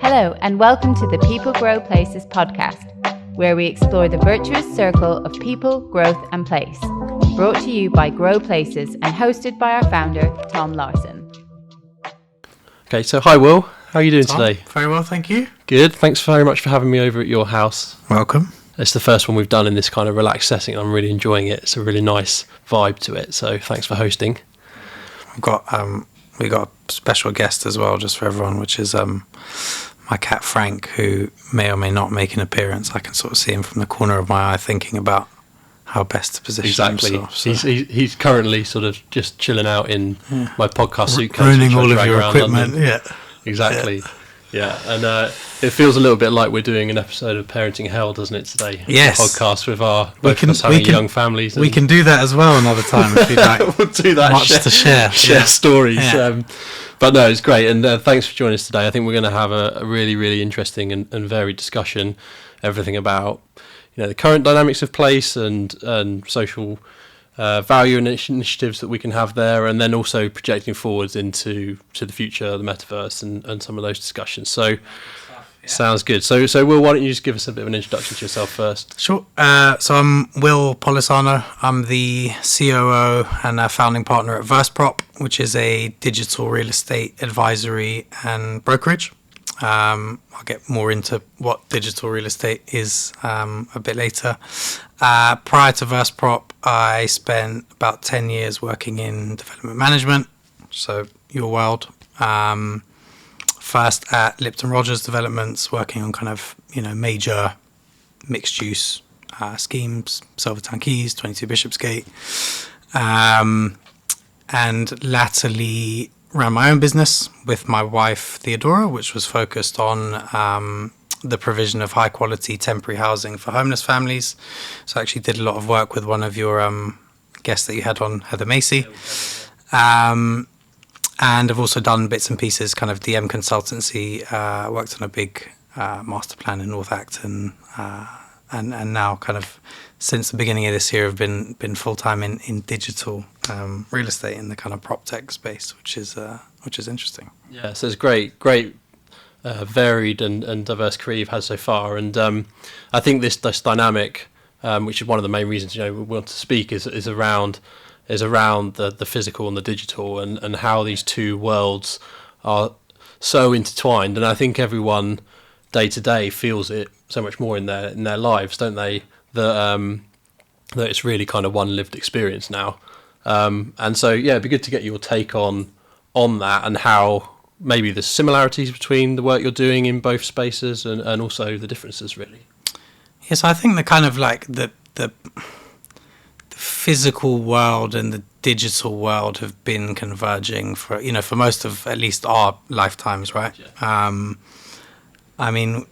Hello, and welcome to the People Grow Places podcast, where we explore the virtuous circle of people, growth, and place. Brought to you by Grow Places and hosted by our founder, Tom Larson. Okay, so hi Will, how are you doing today? Very well, thank you. Good, thanks very much for having me over at your house. Welcome. It's the first one we've done in this kind of relaxed setting. I'm really enjoying it. It's a really nice vibe to it, so thanks for hosting. We got a special guest as well, just for everyone, which is my cat Frank, who may or may not make an appearance. I can sort of see him from the corner of my eye thinking about how best to position himself. So. He's currently sort of just chilling out in my podcast suitcase. Ruining all of your equipment, London. Yeah. Exactly. Yeah, and it feels a little bit like we're doing an episode of Parenting Hell, doesn't it, today? Yes. A podcast with both of us having young families. We can do that as well another time if you'd like. We'll do that. Much to share. Share stories. Yeah. But no, it's great, and thanks for joining us today. I think we're going to have a really, really interesting and varied discussion, everything about the current dynamics of place and social value initiatives that we can have there, and then also projecting forwards into the future, the Metaverse, and some of those discussions. So, sounds good. So Will, why don't you just give us a bit of an introduction to yourself first? Sure. So I'm Will Polisano. I'm the COO and a founding partner at VerseProp, which is a digital real estate advisory and brokerage. I'll get more into what digital real estate is a bit later. Prior to VerseProp, I spent about 10 years working in development management, so your world. First at Lipton Rogers Developments, working on kind of major mixed-use schemes, Silvertown Quays, 22 Bishopsgate, and latterly ran my own business with my wife Theodora, which was focused on the provision of high-quality temporary housing for homeless families. So I actually did a lot of work with one of your guests that you had on, Heather Macy. And I've also done bits and pieces, kind of DM consultancy, worked on a big master plan in North Acton, and now kind of since the beginning of this year I've been full-time in digital real estate in the kind of PropTech space, which is interesting. Yeah, so it's great varied and diverse career you've had so far, and I think this dynamic, which is one of the main reasons we want to speak, is around the physical and the digital, and how these two worlds are so intertwined. And I think everyone day to day feels it so much more in their lives, don't they? That it's really kind of one lived experience now. And so it'd be good to get your take on that, and how maybe the similarities between the work you're doing in both spaces and also the differences, really. Yes, I think the kind of like the physical world and the digital world have been converging for most of at least our lifetimes, right? Yeah. I mean,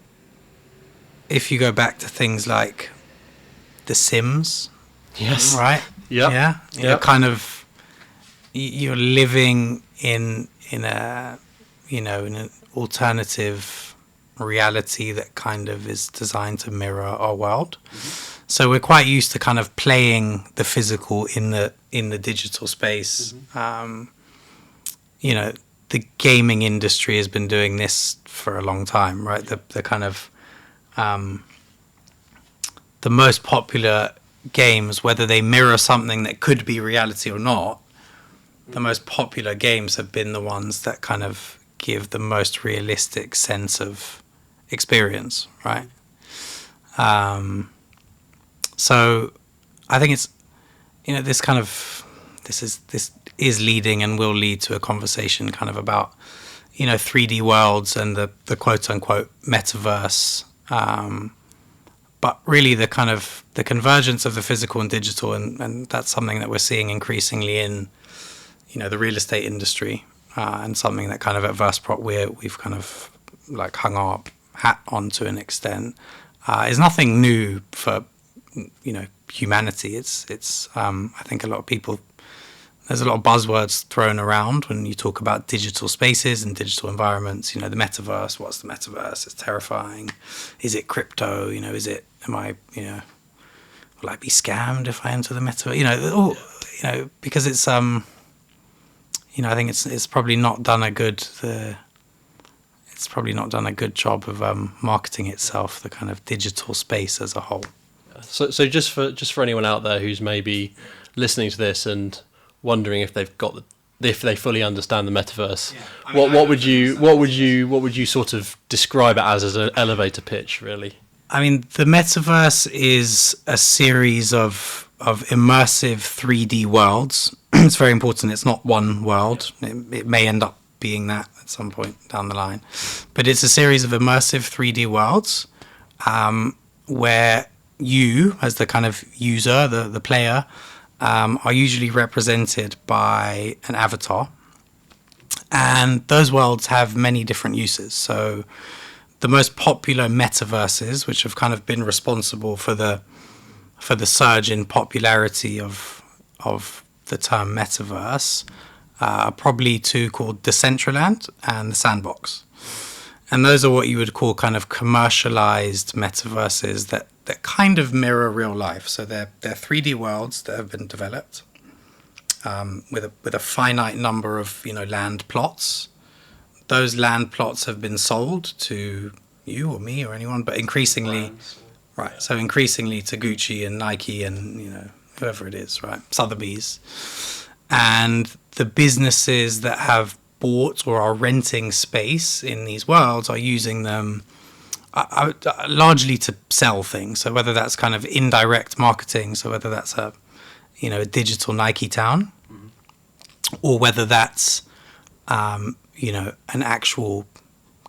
if you go back to things like The Sims, yes, right? Yeah. You're kind of you're living in a in an alternative reality that kind of is designed to mirror our world. Mm-hmm. So we're quite used to kind of playing the physical in the digital space. Mm-hmm. The gaming industry has been doing this for a long time, right? The kind of the most popular games, whether they mirror something that could be reality or not, the most popular games have been the ones that kind of give the most realistic sense of experience, right? So I think it's, this is leading and will lead to a conversation kind of about, 3D worlds and the quote unquote metaverse. But really the kind of the convergence of the physical and digital, and that's something that we're seeing increasingly in, the real estate industry, and something that kind of at VerseProp we've kind of like hung our hat on to an extent, is nothing new for, humanity. It's I think a lot of people, there's a lot of buzzwords thrown around when you talk about digital spaces and digital environments. The metaverse. What's the metaverse? It's terrifying. Is it crypto? Will I be scammed if I enter the metaverse? Because it's I think it's probably not done a good. it's probably not done a good job of marketing itself, the kind of digital space as a whole. So just for anyone out there who's maybe listening to this and wondering if they fully understand the metaverse, what would you sort of describe it as an elevator pitch, really? I mean, the metaverse is a series of immersive 3D worlds. It's very important. It's not one world. It may end up being that at some point down the line, but it's a series of immersive 3D worlds where you, as the kind of user, the player, are usually represented by an avatar, and those worlds have many different uses. So the most popular metaverses, which have kind of been responsible for the surge in popularity of the term metaverse, are probably two called Decentraland and the Sandbox. And those are what you would call kind of commercialized metaverses that kind of mirror real life. So they're 3D worlds that have been developed with a finite number of land plots. Those land plots have been sold to you or me or anyone, but increasingly, right? So increasingly to Gucci and Nike and whoever it is, right? Sotheby's, and the businesses that have bought or are renting space in these worlds are using them largely to sell things. So whether that's kind of indirect marketing, so whether that's a digital Nike town, or whether that's an actual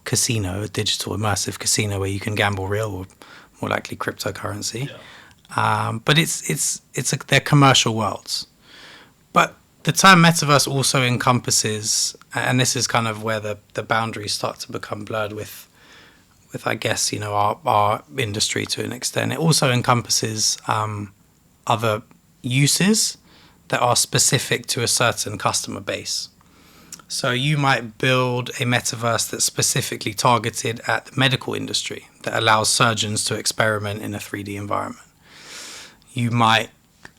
casino, a digital immersive casino where you can gamble real or more likely cryptocurrency. But they're commercial worlds. But the term metaverse also encompasses, and this is kind of where the boundaries start to become blurred with I guess, our industry to an extent. It also encompasses other uses that are specific to a certain customer base. So you might build a metaverse that's specifically targeted at the medical industry that allows surgeons to experiment in a 3D environment. You might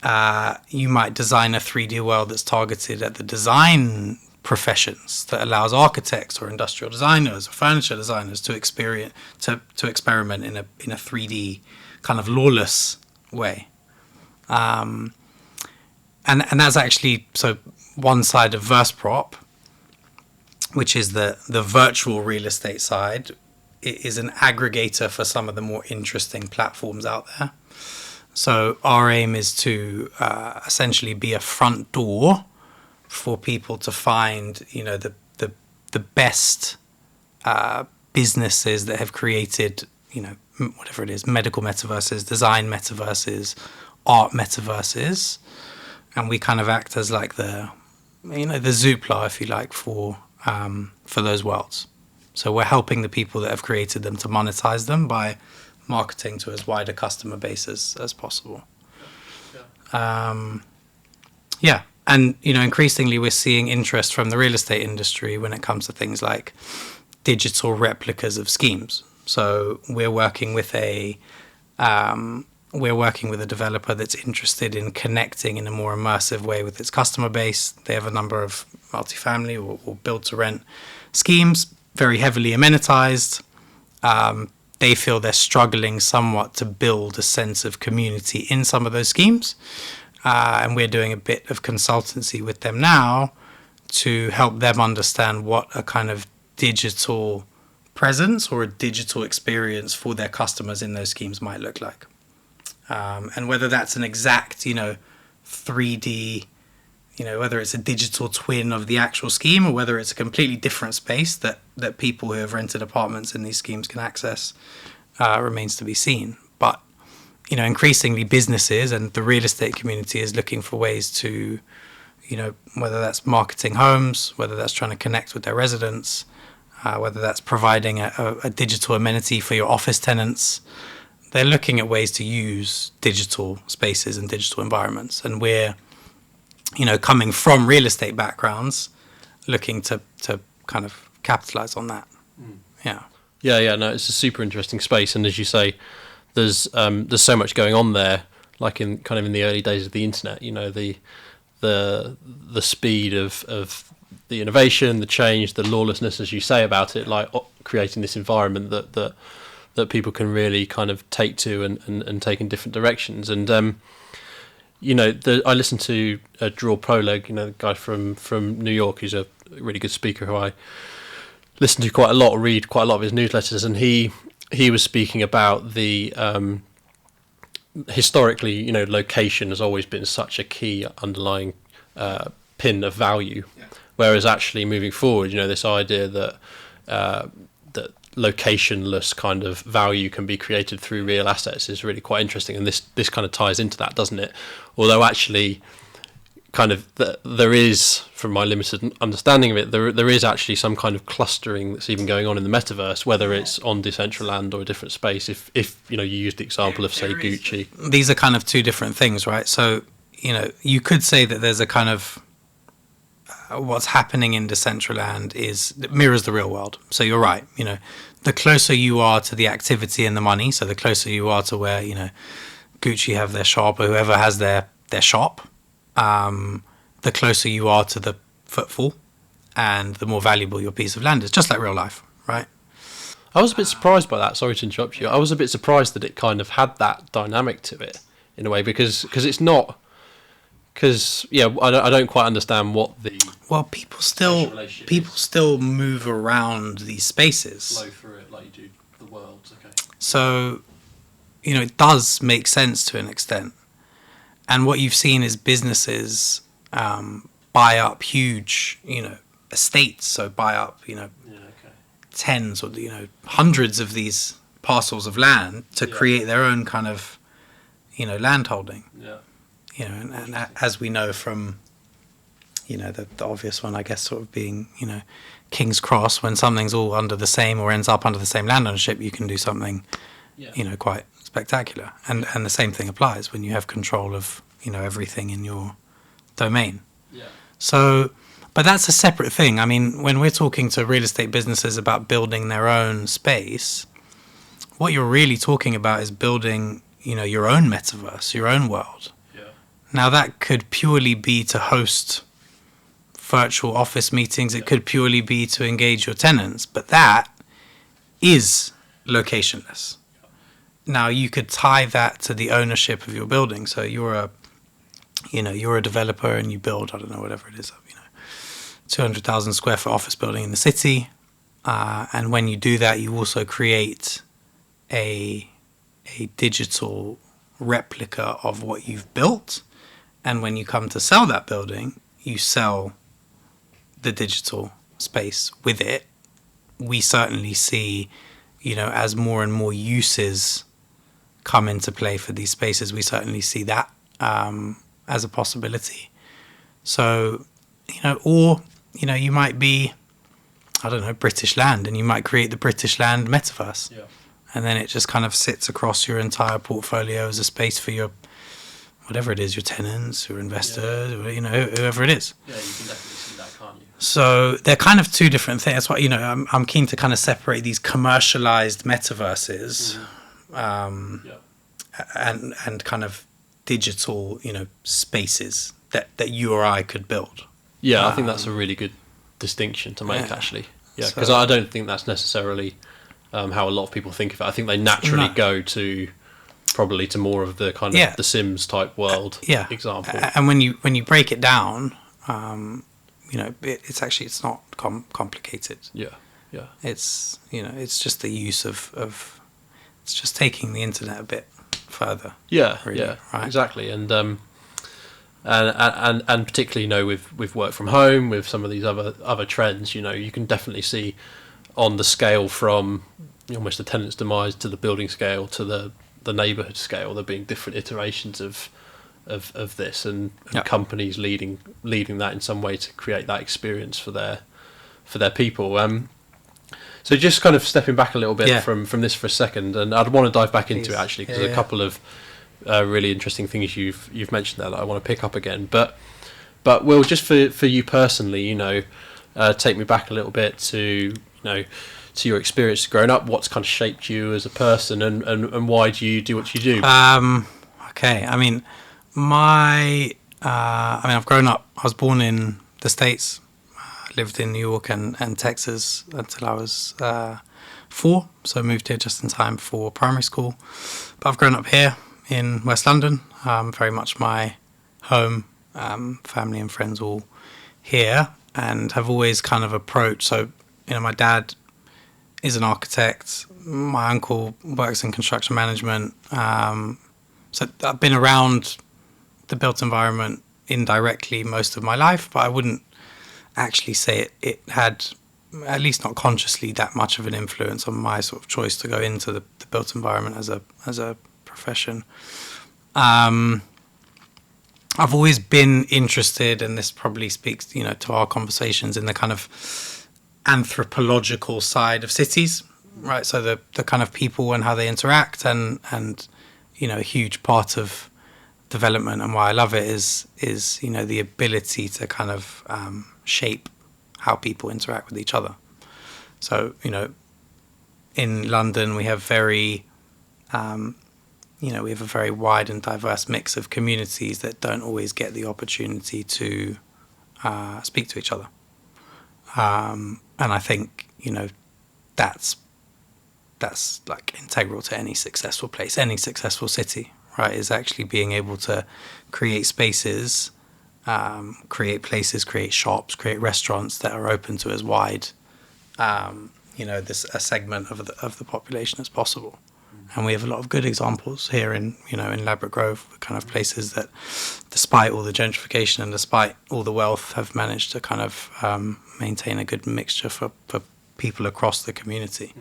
design a 3D world that's targeted at the design professions that allows architects or industrial designers or furniture designers to experiment in a 3D kind of lawless way. And that's actually one side of VerseProp, which is the virtual real estate side. It is an aggregator for some of the more interesting platforms out there. So our aim is to essentially be a front door for people to find, the best businesses that have created, whatever it is, medical metaverses, design metaverses, art metaverses, and we kind of act as like the Zoopla, if you like, for those worlds. So we're helping the people that have created them to monetize them by marketing to as wide a customer base as possible. And increasingly we're seeing interest from the real estate industry when it comes to things like digital replicas of schemes. So we're working with a developer that's interested in connecting in a more immersive way with its customer base. They have a number of multifamily or build to rent schemes, very heavily amenitized. They feel they're struggling somewhat to build a sense of community in some of those schemes. And we're doing a bit of consultancy with them now to help them understand what a kind of digital presence or a digital experience for their customers in those schemes might look like. And whether that's an exact, 3D, whether it's a digital twin of the actual scheme or whether it's a completely different space that people who have rented apartments in these schemes can access remains to be seen. But increasingly businesses and the real estate community is looking for ways to, whether that's marketing homes, whether that's trying to connect with their residents, whether that's providing a digital amenity for your office tenants. They're looking at ways to use digital spaces and digital environments. And we're, coming from real estate backgrounds, looking to kind of capitalize on that. Yeah, no, it's a super interesting space. And as you say, there's so much going on there, like in the early days of the internet, the speed of the innovation, the change, the lawlessness, as you say about it, like creating this environment that people can really kind of take to and take in different directions. And I listened to Draw Proleg, the guy from New York, who's a really good speaker who I listen to quite a lot, read quite a lot of his newsletters, and he was speaking about the historically, location has always been such a key underlying pin of value, whereas actually moving forward, this idea that that locationless kind of value can be created through real assets is really quite interesting, and this kind of ties into that, doesn't it? Although actually, kind of there is, from my limited understanding of it, there is actually some kind of clustering that's even going on in the metaverse, whether it's on Decentraland or a different space. If you use the example of, say, Gucci. These are kind of two different things, right? So you could say that there's a kind of what's happening in Decentraland mirrors the real world. So you're right. The closer you are to the activity and the money, so the closer you are to where Gucci have their shop, or whoever has their shop, the closer you are to the footfall, and the more valuable your piece of land is, just like real life, right? I was a bit surprised by that. Sorry to interrupt you. I was a bit surprised that it kind of had that dynamic to it, in a way, because it's not. Because I don't quite understand what the people still move around these spaces. Flow through it like you do the worlds. Okay. So, it does make sense to an extent. And what you've seen is businesses buy up huge, estates. So buy up, tens or hundreds of these parcels of land to create their own kind of, land holding. Yeah. And as we know from, the obvious one, I guess, sort of being, King's Cross, when something's all under the same or ends up under the same land ownership, you can do something, quite spectacular. And the same thing applies when you have control of, everything in your domain. Yeah. So, but that's a separate thing. I mean, when we're talking to real estate businesses about building their own space, what you're really talking about is building, your own metaverse, your own world. Now, that could purely be to host virtual office meetings. It could purely be to engage your tenants, but that is locationless. Now, you could tie that to the ownership of your building. So you're a developer and you build, I don't know, whatever it is, 200,000 square foot office building in the city. And when you do that, you also create a digital replica of what you've built. And when you come to sell that building, you sell the digital space with it. We certainly see, as more and more uses come into play for these spaces, we certainly see that as a possibility. So, you might be, I don't know, British Land, and you might create the British Land metaverse. Yeah. And then it just kind of sits across your entire portfolio as a space for your, whatever it is, your tenants, your investors, or, whoever it is. Yeah, you can definitely see that, can't you? So they're kind of two different things. That's why, I'm keen to kind of separate these commercialized metaverses and kind of digital, spaces that you or I could build. Yeah, I think that's a really good distinction to make, actually. Yeah, because I don't think that's necessarily how a lot of people think of it. I think they naturally go to probably to more of the kind of the Sims type world example. And when you break it down, it's not complicated. Yeah. It's it's just the use of it's just taking the internet a bit further. Yeah, really, right? Exactly. And particularly, with work from home, with some of these other trends, you can definitely see on the scale from almost the tenant's demise to the building scale to the neighbourhood scale, there being different iterations of this, and companies leading that in some way to create that experience for their people. So just kind of stepping back a little bit from this for a second, and I'd want to dive back into it actually, because there's a couple of really interesting things you've mentioned there that I want to pick up again. But Will, just for you personally, take me back a little bit to to your experience growing up. What's kind of shaped you as a person, and why do you do what you do? Okay, I mean, I've grown up. I was born in the States, lived in New York and Texas until I was 4, so I moved here just in time for primary school. But I've grown up here in West London, very much my home, family and friends all here, and have always kind of approached. So, my dad is an architect. My uncle works in construction management. So I've been around the built environment indirectly most of my life, but I wouldn't actually say it had, at least not consciously, that much of an influence on my sort of choice to go into the built environment as a profession. I've always been interested, and this probably speaks, to our conversations, in the kind of anthropological side of cities, right? So the kind of people and how they interact, and a huge part of development and why I love it is the ability to kind of shape how people interact with each other. So in London we have very we have a very wide and diverse mix of communities that don't always get the opportunity to speak to each other. And I think, that's like integral to any successful place, any successful city, right? Is actually being able to create spaces, create places, create shops, create restaurants that are open to as wide, a segment of the population as possible. And we have a lot of good examples here in Ladbroke Grove, kind of places that, despite all the gentrification and despite all the wealth, have managed to kind of maintain a good mixture for people across the community.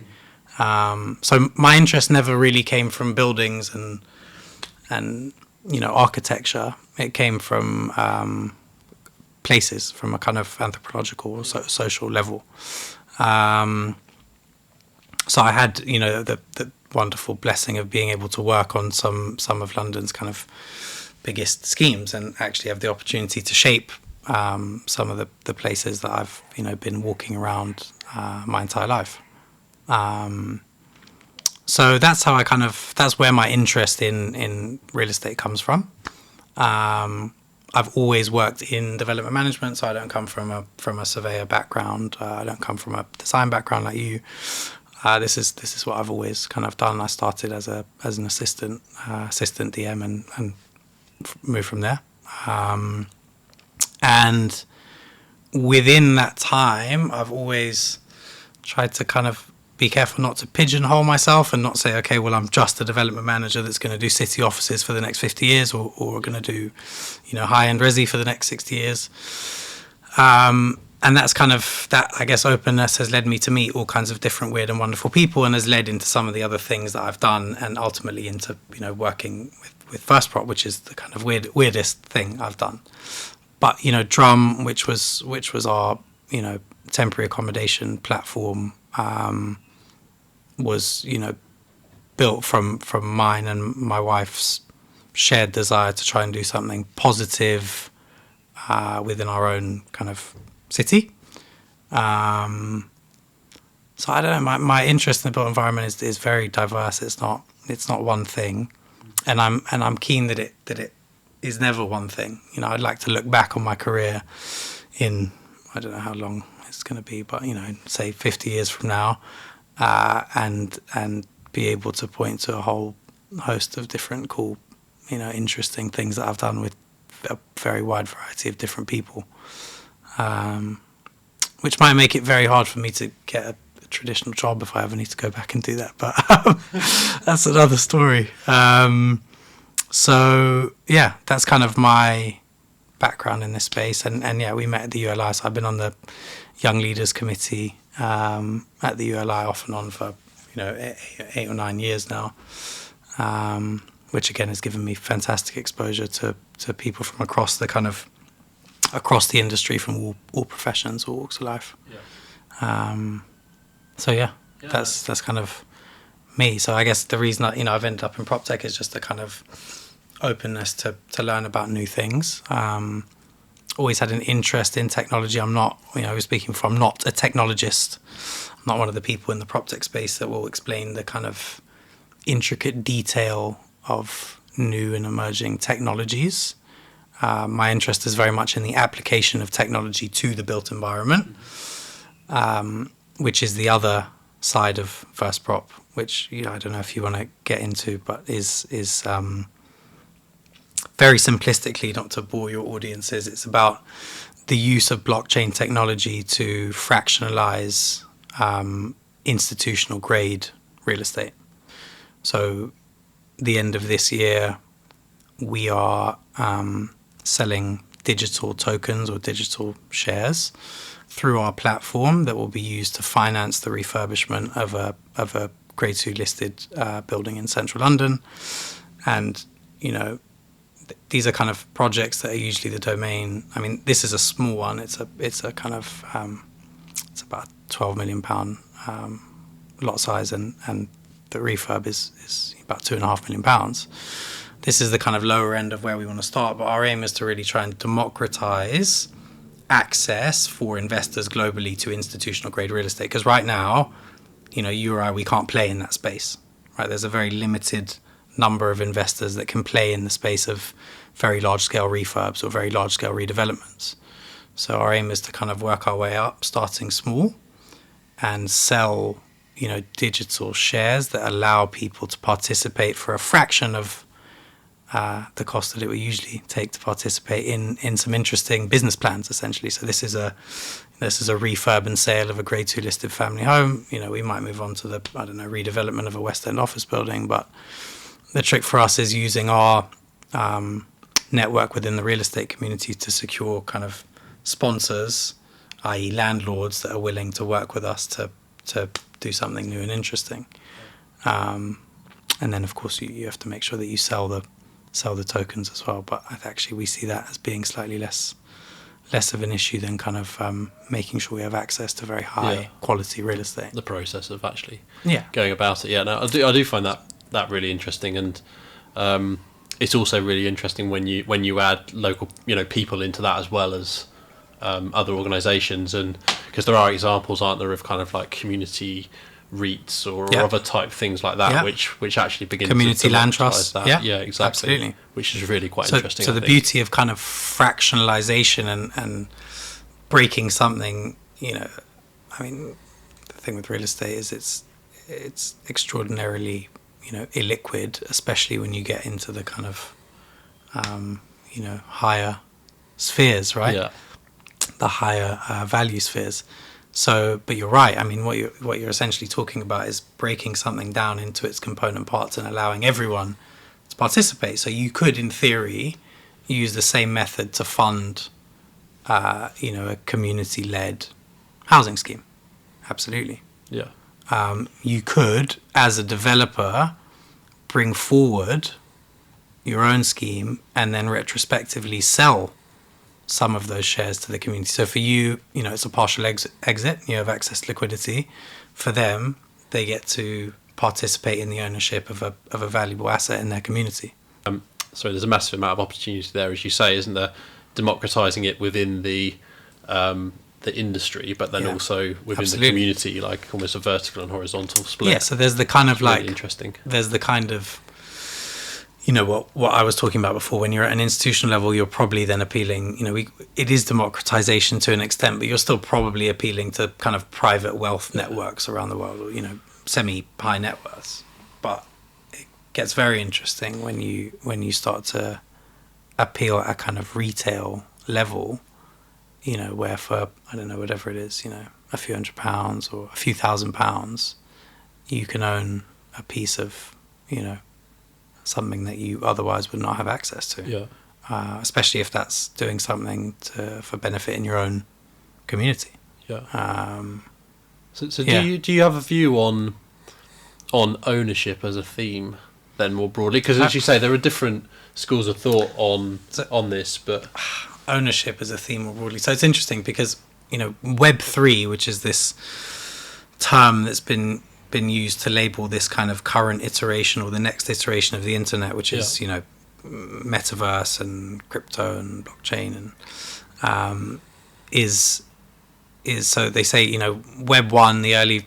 So my interest never really came from buildings and architecture. It came from places, from a kind of anthropological or social level. So I had the wonderful blessing of being able to work on some of London's kind of biggest schemes, and actually have the opportunity to shape some of the places that I've been walking around my entire life. So that's how that's where my interest in real estate comes from. I've always worked in development management, so I don't come from a surveyor background. I don't come from a design background like you. This is what I've always kind of done. I started as an assistant DM and moved from there. And within that time, I've always tried to kind of be careful not to pigeonhole myself and not say, okay, well, I'm just a development manager that's going to do city offices for the next 50 years or going to do, high-end resi for the next 60 years. And that's kind of, that, I guess, openness has led me to meet all kinds of different weird and wonderful people, and has led into some of the other things that I've done, and ultimately into, working with VerseProp, which is the kind of weirdest thing I've done. But, Drum, which was our, temporary accommodation platform, was, built from mine and my wife's shared desire to try and do something positive within our own kind of city. So I don't know, my interest in the built environment is very diverse. It's not one thing, and I'm keen that it is never one thing. I'd like to look back on my career in, I don't know how long it's going to be, but say 50 years from now, and be able to point to a whole host of different cool, interesting things that I've done with a very wide variety of different people. Which might make it very hard for me to get a traditional job if I ever need to go back and do that, but that's another story. So yeah, that's kind of my background in this space, and yeah, we met at the ULI, so I've been on the Young Leaders Committee at the ULI off and on for 8 or 9 years now, which again has given me fantastic exposure to people from across the industry, from all professions, all walks of life. So yeah, that's kind of me. So I guess the reason I've ended up in PropTech is just the kind of openness to learn about new things. Always had an interest in technology. I'm not, speaking from, not a technologist. I'm not one of the people in the PropTech space that will explain the kind of intricate detail of new and emerging technologies. My interest is very much in the application of technology to the built environment, which is the other side of VerseProp, which I don't know if you want to get into, but is very simplistically, not to bore your audiences, it's about the use of blockchain technology to fractionalize institutional grade real estate. So the end of this year, we are selling digital tokens or digital shares through our platform that will be used to finance the refurbishment of a grade 2 listed building in central London. And these are kind of projects that are usually the domain. I mean, this is a small one. It's a kind of it's about £12 million lot size, and the refurb is about £2.5 million. This is the kind of lower end of where we want to start, but our aim is to really try and democratize access for investors globally to institutional grade real estate. Because right now, you or I, we can't play in that space, right? There's a very limited number of investors that can play in the space of very large scale refurbs or very large scale redevelopments. So our aim is to kind of work our way up, starting small, and sell, digital shares that allow people to participate for a fraction of the cost that it would usually take to participate in some interesting business plans, essentially. So this is a refurb and sale of a grade 2 listed family home. We might move on to the, redevelopment of a West End office building, but the trick for us is using our network within the real estate community to secure kind of sponsors, i.e. landlords that are willing to work with us to do something new and interesting. And then, of course, you have to make sure that you sell the tokens as well. But actually, we see that as being slightly less of an issue than kind of making sure we have access to very high quality real estate. The process of actually going about it. Yeah, no, I do find that really interesting, and it's also really interesting when you add local people into that as well as other organisations, and because there are examples, aren't there, of kind of like community REITs or other type things like that, which actually begin community to land trusts. That. Yeah, exactly. Absolutely. Which is really quite interesting. So the beauty of kind of fractionalization and breaking something, I mean, the thing with real estate is it's extraordinarily illiquid, especially when you get into the kind of higher spheres, right? Yeah. The higher value spheres. So, but you're right. I mean, what you're essentially talking about is breaking something down into its component parts and allowing everyone to participate. So you could, in theory, use the same method to fund, a community-led housing scheme. Absolutely. Yeah. You could, as a developer, bring forward your own scheme and then retrospectively sell some of those shares to the community. So for you, it's a partial exit. You have access to liquidity. For them, they get to participate in the ownership of a valuable asset in their community. So there's a massive amount of opportunity there, as you say, isn't there? Democratizing it within the industry, but then also within the community, like almost a vertical and horizontal split. Yeah. So there's the kind of really interesting. There's the kind of what I was talking about before. When you're at an institutional level, you're probably then appealing. It is democratization to an extent, but you're still probably appealing to kind of private wealth networks around the world, or semi-high net worths. But it gets very interesting when you start to appeal at a kind of retail level. Where for whatever it is, a few £100 or a few £1,000, you can own a piece of something that you otherwise would not have access to. Yeah. Especially if that's doing something for benefit in your own community. Yeah. So do you have a view on ownership as a theme then more broadly? Because as you say, there are different schools of thought on this, but ownership as a theme more broadly. So it's interesting because Web3, which is this term that's been used to label this kind of current iteration or the next iteration of the internet, which is metaverse and crypto and blockchain, and is so they say Web 1, the early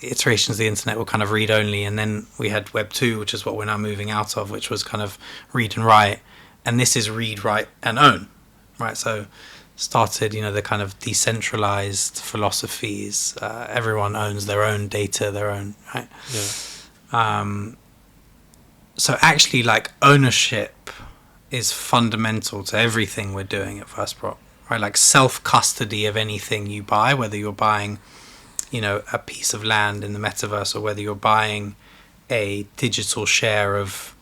iterations of the internet were kind of read only, and then we had Web 2, which is what we're now moving out of, which was kind of read and write, and this is read, write, and own, right? So started, the kind of decentralized philosophies. Everyone owns their own data, their own, right? Yeah. So actually, like, ownership is fundamental to everything we're doing at VerseProp, right? Like self-custody of anything you buy, whether you're buying, a piece of land in the metaverse, or whether you're buying a digital share of,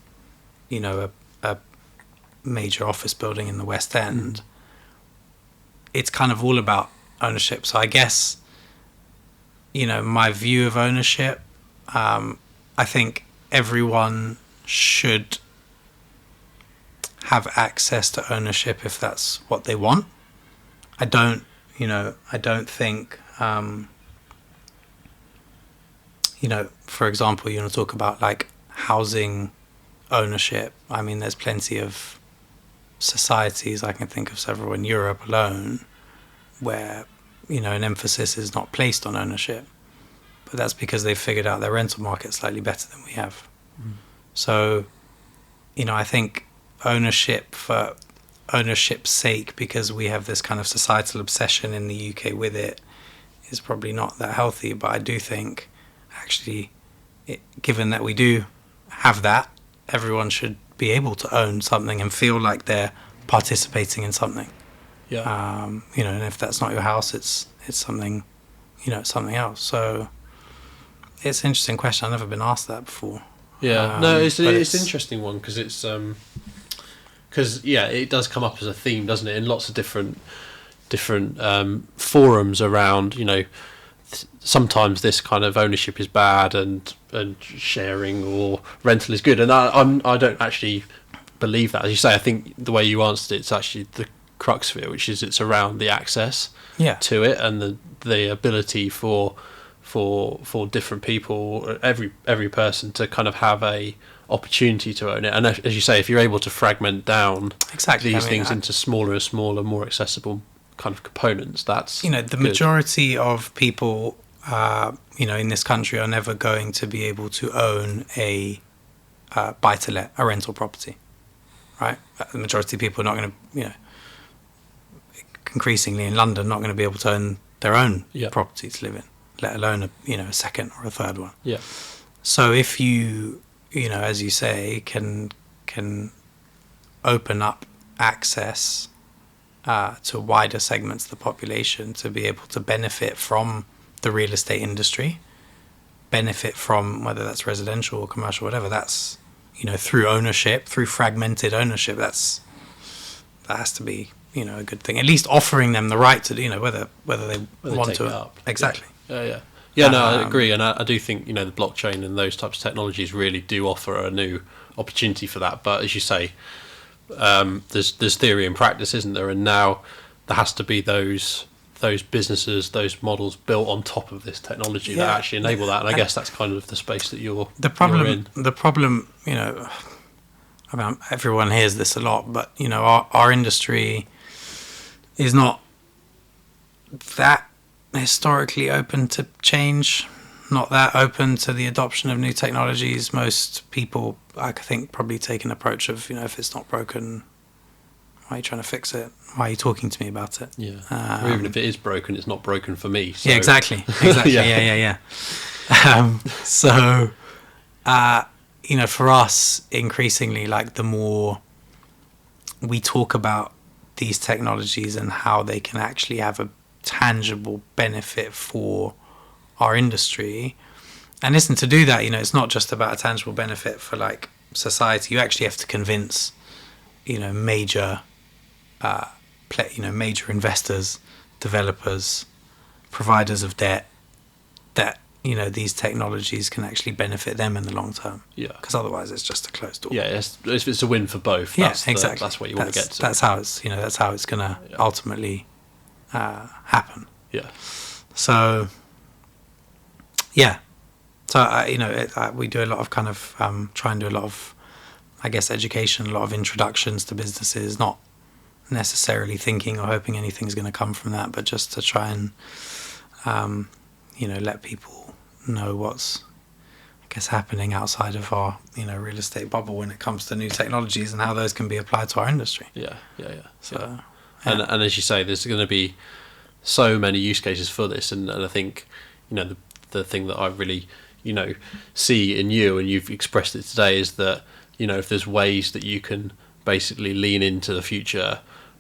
a major office building in the West End. It's kind of all about ownership. So I guess, my view of ownership, I think everyone should have access to ownership if that's what they want. I don't think, for example, you want to talk about like housing ownership. I mean, there's plenty of societies, I can think of several in Europe alone, where, an emphasis is not placed on ownership. But that's because they've figured out their rental market slightly better than we have. So, I think ownership for ownership's sake, because we have this kind of societal obsession in the UK with it, is probably not that healthy. But I do think, actually, given that we do have that, everyone should be able to own something and feel like they're participating in something. Yeah. And if that's not your house, it's something, something else. So it's an interesting question. I've never been asked that before. Yeah. No, it's an interesting one, because it's it does come up as a theme, doesn't it, in lots of different forums around, sometimes this kind of ownership is bad and sharing or rental is good, and I don't actually believe that. As you say, I think the way you answered it's actually the crux of it, which is it's around the access to it, and the ability for different people, every person, to kind of have a opportunity to own it. And as you say, if you're able to fragment down these things into smaller and smaller, more accessible kind of components, that's the good. Majority of people in this country are never going to be able to own a buy-to-let, a rental property, right? The majority of people are not going to, increasingly in London, not going to be able to own their own property to live in, let alone a second or a third one. Yeah. So if you, as you say, can open up access to wider segments of the population to be able to benefit from the real estate industry, benefit from whether that's residential or commercial, whatever, that's, through ownership, through fragmented ownership, that has to be, a good thing. At least offering them the right to, whether they want to. Up. Exactly. Yeah, no, I agree. And I do think, the blockchain and those types of technologies really do offer a new opportunity for that. But as you say, there's theory and practice, isn't there? And now there has to be those businesses, those models built on top of this technology that actually enable that. And I guess that's kind of the space that you're in. The problem, I mean, everyone hears this a lot, but our industry is not that historically open to change, not that open to the adoption of new technologies. Most people, I think, probably take an approach of, if it's not broken, why are you trying to fix it? Why are you talking to me about it? Yeah. Or even if it is broken, it's not broken for me. So. Yeah, exactly. Yeah. So, for us, increasingly, like, the more we talk about these technologies and how they can actually have a tangible benefit for our industry, and listen, to do that, it's not just about a tangible benefit for like society. You actually have to convince major major investors, developers, providers of debt, that these technologies can actually benefit them in the long term. Yeah, because otherwise it's just a closed door. Yeah, it's a win for both. Exactly. That's what you want to get to. That's how it's that's how it's gonna ultimately happen. Yeah. So we do a lot of kind of try and do a lot of, I guess, education, a lot of introductions to businesses, not necessarily thinking or hoping anything's going to come from that, but just to try and let people know what's guess, happening outside of our, real estate bubble when it comes to new technologies and how those can be applied to our industry. Yeah. So, yeah. And as you say, there's going to be so many use cases for this, and I think, the thing that I really, see in you, and you've expressed it today, is that, if there's ways that you can basically lean into the future,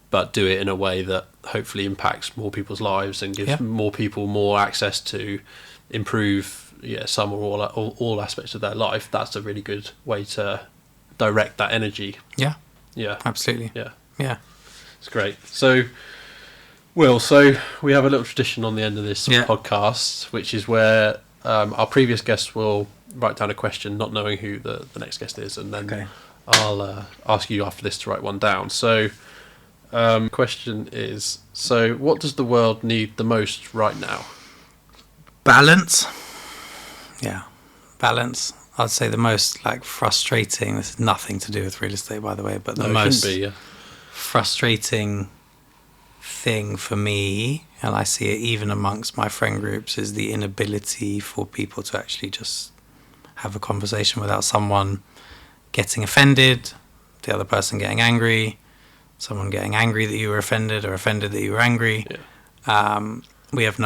but do it in a way that hopefully impacts more people's lives and gives more people more access to improve some or all aspects of their life, that's a really good way to direct that energy. Yeah. Yeah. Absolutely. Yeah. It's great. So, Will, we have a little tradition on the end of this podcast, which is where our previous guests will write down a question, not knowing who the next guest is, and then I'll ask you after this to write one down. So, question is, what does the world need the most right now? Balance. Yeah, balance. I'd say the most frustrating, this is nothing to do with real estate, by the way, but the most frustrating thing for me, and I see it even amongst my friend groups, is the inability for people to actually just have a conversation without someone getting offended, the other person getting angry, someone getting angry that you were offended or offended that you were angry. We have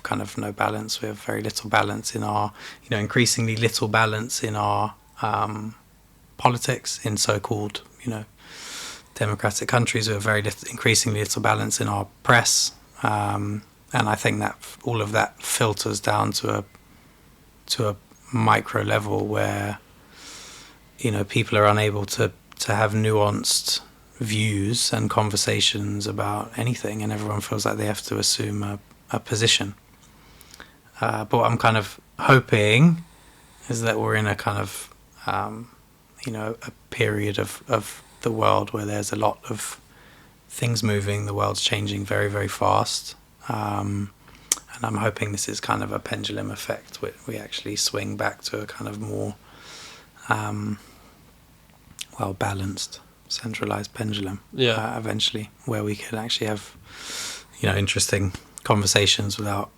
kind of no balance. We have very little balance in our, increasingly little balance in our politics in so-called, democratic countries. We have increasingly little balance in our press, and I think that all of that filters down to a micro level where, people are unable to have nuanced views and conversations about anything, and everyone feels like they have to assume a position. But what I'm kind of hoping is that we're in a kind of, a period of the world where there's a lot of things moving, the world's changing very, very fast. And I'm hoping this is kind of a pendulum effect where we actually swing back to a kind of more, balanced, centralized pendulum eventually, where we can actually have interesting conversations without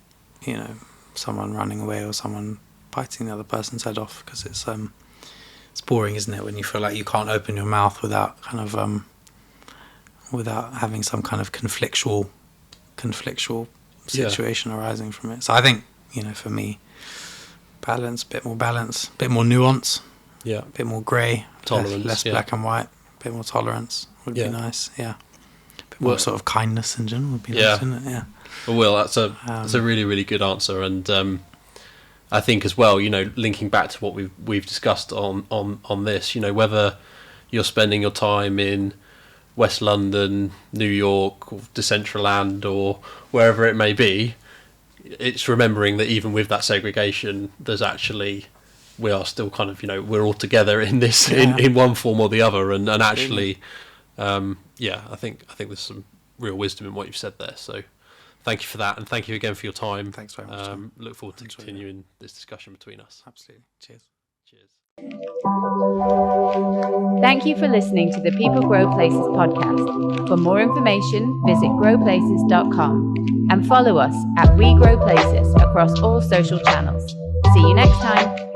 someone running away or someone biting the other person's head off, because it's boring, isn't it, when you feel like you can't open your mouth without kind of without having some kind of conflictual situation arising from it. So I think for me, balance, bit more nuance, a bit more grey, tolerance, less black and white. Bit more tolerance would be nice. A bit more sort of kindness in general would be nice, wouldn't it? Well, Will, that's a really, really good answer, and I think as well, linking back to what we've discussed on this, whether you're spending your time in West London, New York, or Decentraland, or wherever it may be, it's remembering that even with that segregation, there's actually, we are still kind of, we're all together in this, in one form or the other, and actually, I think there's some real wisdom in what you've said there. So, thank you for that, and thank you again for your time. Thanks very much. Look forward to continuing this discussion between us. Absolutely. Cheers. Thank you for listening to the People Grow Places podcast. For more information, visit growplaces.com and follow us at We Grow Places across all social channels. See you next time.